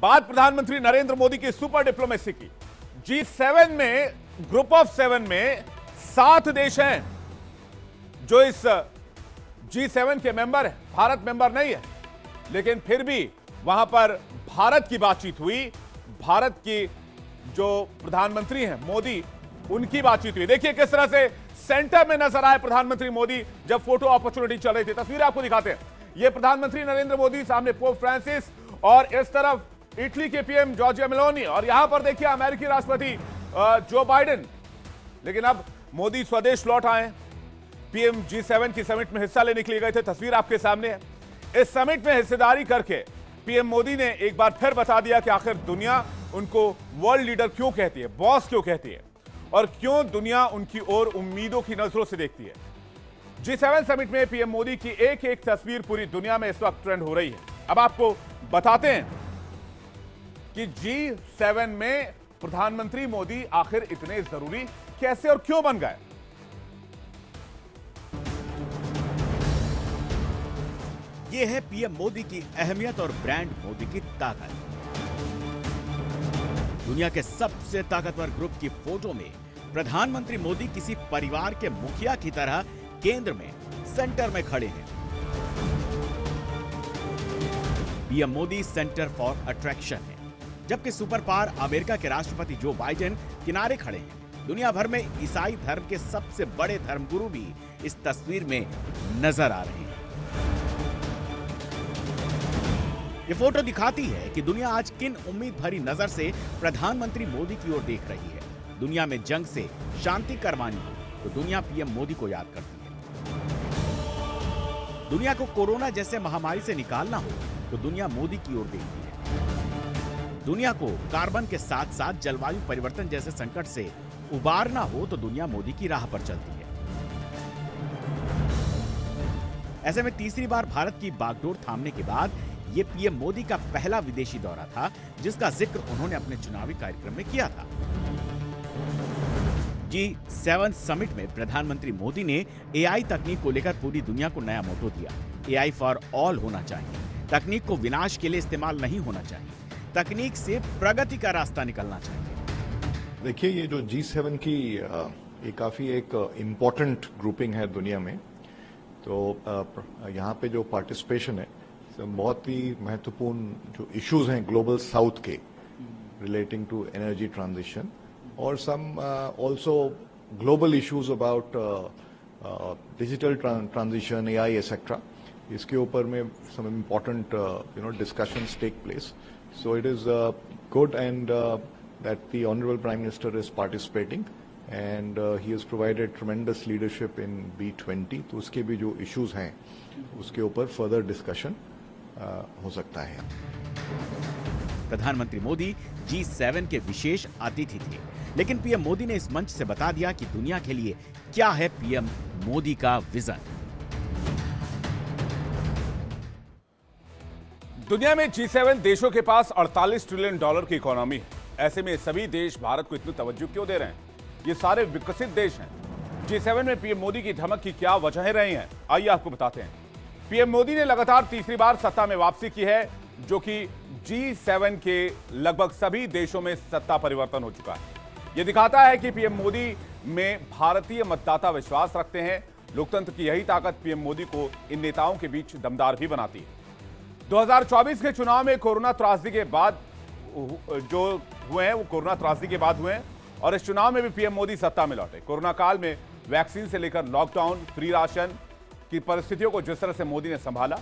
बात प्रधानमंत्री नरेंद्र मोदी की सुपर डिप्लोमेसी की। G7 में, ग्रुप ऑफ 7 में 7 देश हैं जो इस G7 के मेंबर हैं। भारत मेंबर नहीं है, लेकिन फिर भी वहां पर भारत की बातचीत हुई। भारत की जो प्रधानमंत्री हैं मोदी, उनकी बातचीत हुई। देखिए किस तरह से सेंटर में नजर आए प्रधानमंत्री मोदी जब फोटो अपॉर्चुनिटी चल रही थी। तस्वीर आपको दिखाते हैं। ये प्रधानमंत्री नरेंद्र मोदी, सामने पोप फ्रांसिस, और इस तरफ इटली के पीएम जॉर्जिया मेलोनी, और यहां पर देखिए अमेरिकी राष्ट्रपति जो बाइडेन। लेकिन अब मोदी स्वदेश लौट आए। पीएम G7 की समिट में हिस्सा लेने के लिए गए थे। तस्वीर आपके सामने है। इस समिट में हिस्सेदारी करके पीएम मोदी ने एक बार फिर बता दिया कि आखिर दुनिया उनको वर्ल्ड लीडर क्यों कहती है, बॉस क्यों कहती है, और क्यों दुनिया उनकी ओर उम्मीदों की नजरों से देखती है। G7 समिट में पीएम मोदी की एक एक तस्वीर पूरी दुनिया में इस वक्त ट्रेंड हो रही है। अब आपको बताते हैं कि G7 में प्रधानमंत्री मोदी आखिर इतने जरूरी कैसे और क्यों बन गए। यह है पीएम मोदी की अहमियत और ब्रांड मोदी की ताकत। दुनिया के सबसे ताकतवर ग्रुप की फोटो में प्रधानमंत्री मोदी किसी परिवार के मुखिया की तरह केंद्र में, सेंटर में खड़े हैं। PM Modi centre for attraction है, जबकि सुपर पावर अमेरिका के राष्ट्रपति जो बाइडेन किनारे खड़े हैं। दुनिया भर में ईसाई धर्म के सबसे बड़े धर्मगुरु भी इस तस्वीर में नजर आ रहे हैं। ये फोटो दिखाती है कि दुनिया आज किन उम्मीद भरी नजर से प्रधानमंत्री मोदी की ओर देख रही है। दुनिया में जंग से शांति करवानी हो तो दुनिया पीएम मोदी को याद करती है। दुनिया को कोरोना जैसे महामारी से निकालना हो तो दुनिया मोदी की ओर देखती है। दुनिया को कार्बन के साथ साथ जलवायु परिवर्तन जैसे संकट से उबारना हो तो दुनिया मोदी की राह पर चलती है। ऐसे में तीसरी बार भारत की बागडोर थामने के बाद ये पीएम मोदी का पहला विदेशी दौरा था, जिसका जिक्र उन्होंने अपने चुनावी कार्यक्रम में किया था। G7 समिट में प्रधानमंत्री मोदी ने एआई तकनीक को लेकर पूरी दुनिया को नया मोटो दिया। एआई फॉर ऑल होना चाहिए। तकनीक को विनाश के लिए इस्तेमाल नहीं होना चाहिए। तकनीक से प्रगति का रास्ता निकलना चाहिए। देखिए, ये जो G7 की ये काफी एक इम्पोर्टेंट ग्रुपिंग है दुनिया में। तो यहाँ पे जो पार्टिसिपेशन है, बहुत ही महत्वपूर्ण जो इश्यूज हैं ग्लोबल साउथ के रिलेटिंग टू एनर्जी ट्रांजिशन, और some also global issues about digital transition, AI etcetera. इसके ऊपर में some important discussions take place. So it is good and that the honourable prime minister is participating and he has provided tremendous leadership in B20। तो उसके भी जो issues हैं उसके ऊपर फर्दर डिस्कशन हो सकता है। प्रधानमंत्री मोदी G7 के विशेष अतिथि थे, लेकिन पीएम मोदी ने इस मंच से बता दिया कि दुनिया के लिए क्या है पीएम मोदी का विजन। दुनिया में G7 देशों के पास $48 ट्रिलियन की इकोनॉमी है। ऐसे में सभी देश भारत को इतनी तवज्जो क्यों दे रहे हैं? ये सारे विकसित देश हैं। G7 में पीएम मोदी की धमक की क्या वजहें रही हैं? आइए आपको बताते हैं। पीएम मोदी ने लगातार तीसरी बार सत्ता में वापसी की है, जो कि G7 के लगभग सभी देशों में सत्ता परिवर्तन हो चुका है। यह दिखाता है कि पीएम मोदी में भारतीय मतदाता विश्वास रखते हैं। लोकतंत्र की यही ताकत पीएम मोदी को इन नेताओं के बीच दमदार भी बनाती है। 2024 के चुनाव में कोरोना त्रासदी के बाद जो हुए हैं वो कोरोना त्रासदी के बाद हुए हैं, और इस चुनाव में भी पीएम मोदी सत्ता में लौटे। कोरोना काल में वैक्सीन से लेकर लॉकडाउन, फ्री राशन की परिस्थितियों को जिस तरह से मोदी ने संभाला,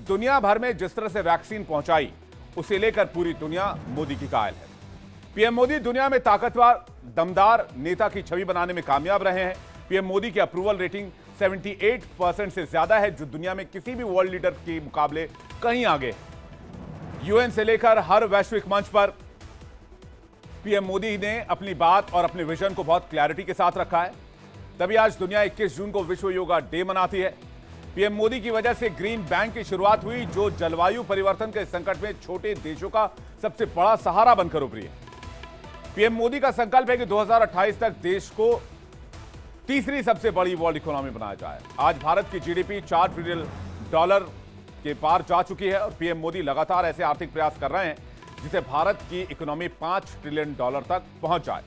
दुनिया भर में जिस तरह से वैक्सीन पहुंचाई, उसे लेकर पूरी दुनिया मोदी की कायल है। पीएम मोदी दुनिया में ताकतवर, दमदार नेता की छवि बनाने में कामयाब रहे हैं। पीएम मोदी की अप्रूवल रेटिंग 78% से ज्यादा है, जो दुनिया में किसी भी वर्ल्ड लीडर के मुकाबले कहीं आगे। यूएन से लेकर हर वैश्विक मंच पर पीएम मोदी ने अपनी बात और अपने विजन को बहुत क्लैरिटी के साथ रखा है। तभी आज दुनिया 21 जून को विश्व योगा डे मनाती है। पीएम मोदी की वजह से ग्रीन बैंक की शुरुआत हुई, जो जलवायु परिवर्तन के संकट में छोटे देशों का सबसे बड़ा सहारा बनकर उभरी है। पीएम मोदी का संकल्प है कि 2028 तक देश को तीसरी सबसे बड़ी वर्ल्ड इकोनॉमी बनाया जाए। आज भारत की जीडीपी $4 ट्रिलियन के पार जा चुकी है, और पीएम मोदी लगातार ऐसे आर्थिक प्रयास कर रहे हैं जिसे भारत की इकोनॉमी $5 ट्रिलियन तक पहुंच जाए।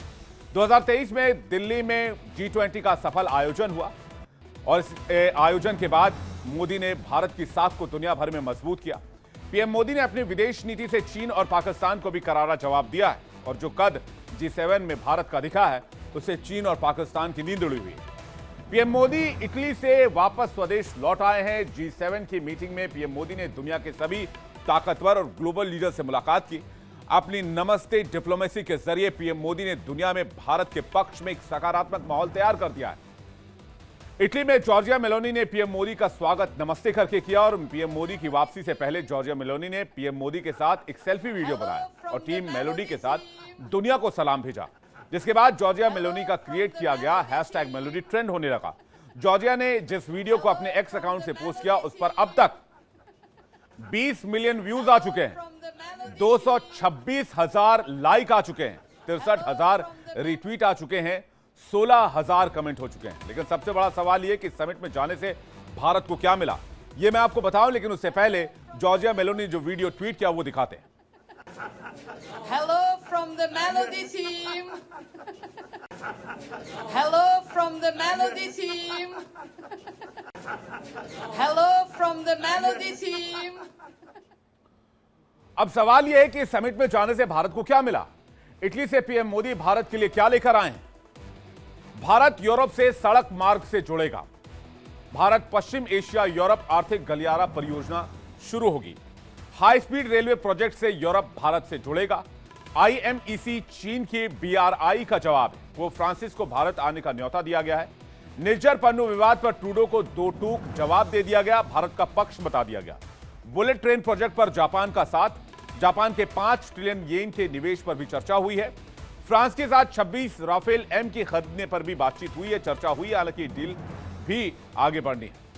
2023 में दिल्ली में G20 का सफल आयोजन हुआ और इस आयोजन के बाद मोदी ने भारत की साख को दुनिया भर में मजबूत किया। पीएम मोदी ने अपनी विदेश नीति से चीन और पाकिस्तान को भी करारा जवाब दिया है और जो कद G7 में भारत का दिखा है उससे चीन और पाकिस्तान की नींद उड़ी हुई है। पीएम मोदी इटली से वापस स्वदेश लौट आए हैं। G7 की मीटिंग में पीएम मोदी ने दुनिया के सभी ताकतवर और ग्लोबल लीडर से मुलाकात की। अपनी नमस्ते डिप्लोमेसी के जरिए पीएम मोदी ने दुनिया में भारत के पक्ष में एक सकारात्मक माहौल तैयार कर दिया है। इटली में जॉर्जिया मेलोनी ने पीएम मोदी का स्वागत नमस्ते करके किया और पीएम मोदी की वापसी से पहले जॉर्जिया मेलोनी ने पीएम मोदी के साथ एक सेल्फी वीडियो बनाया और टीम मेलोडी के साथ दुनिया को सलाम भेजा, जिसके बाद जॉर्जिया मेलोनी का क्रिएट किया गया #मेलोडी ट्रेंड होने लगा। जॉर्जिया ने जिस वीडियो को अपने एक्स अकाउंट से पोस्ट किया उस पर अब तक 20 मिलियन व्यूज आ चुके हैं, 226,000 लाइक आ चुके हैं, 63,000 रिट्वीट आ चुके हैं, 16,000 कमेंट हो चुके हैं। लेकिन सबसे बड़ा सवाल यह कि समिट में जाने से भारत को क्या मिला, यह मैं आपको बताऊं, लेकिन उससे पहले जॉर्जिया मेलोनी जो वीडियो ट्वीट किया वो दिखाते हैं। Hello from the Melody team. Hello from the Melody team. Hello from the Melody team. अब सवाल यह है कि समिट में जाने से भारत को क्या मिला। इटली से पीएम मोदी भारत के लिए क्या लेकर आए हैं। भारत यूरोप से सड़क मार्ग से जुड़ेगा। भारत पश्चिम एशिया यूरोप आर्थिक गलियारा परियोजना शुरू होगी। हाई स्पीड रेलवे प्रोजेक्ट से यूरोप भारत से जुड़ेगा। IMEC चीन की BRI का जवाब है। वो फ्रांसिस को भारत आने का न्योता दिया गया है। निर्जर पन्नू विवाद पर ट्रूडो को दो टूक जवाब दे दिया गया, भारत का पक्ष बता दिया गया। बुलेट ट्रेन प्रोजेक्ट पर जापान का साथ, जापान के 5 ट्रिलियन येन के निवेश पर भी चर्चा हुई है। फ्रांस के साथ 26 राफेल M की खरीदने पर भी बातचीत हुई है, चर्चा हुई है, हालांकि डील भी आगे बढ़नी है।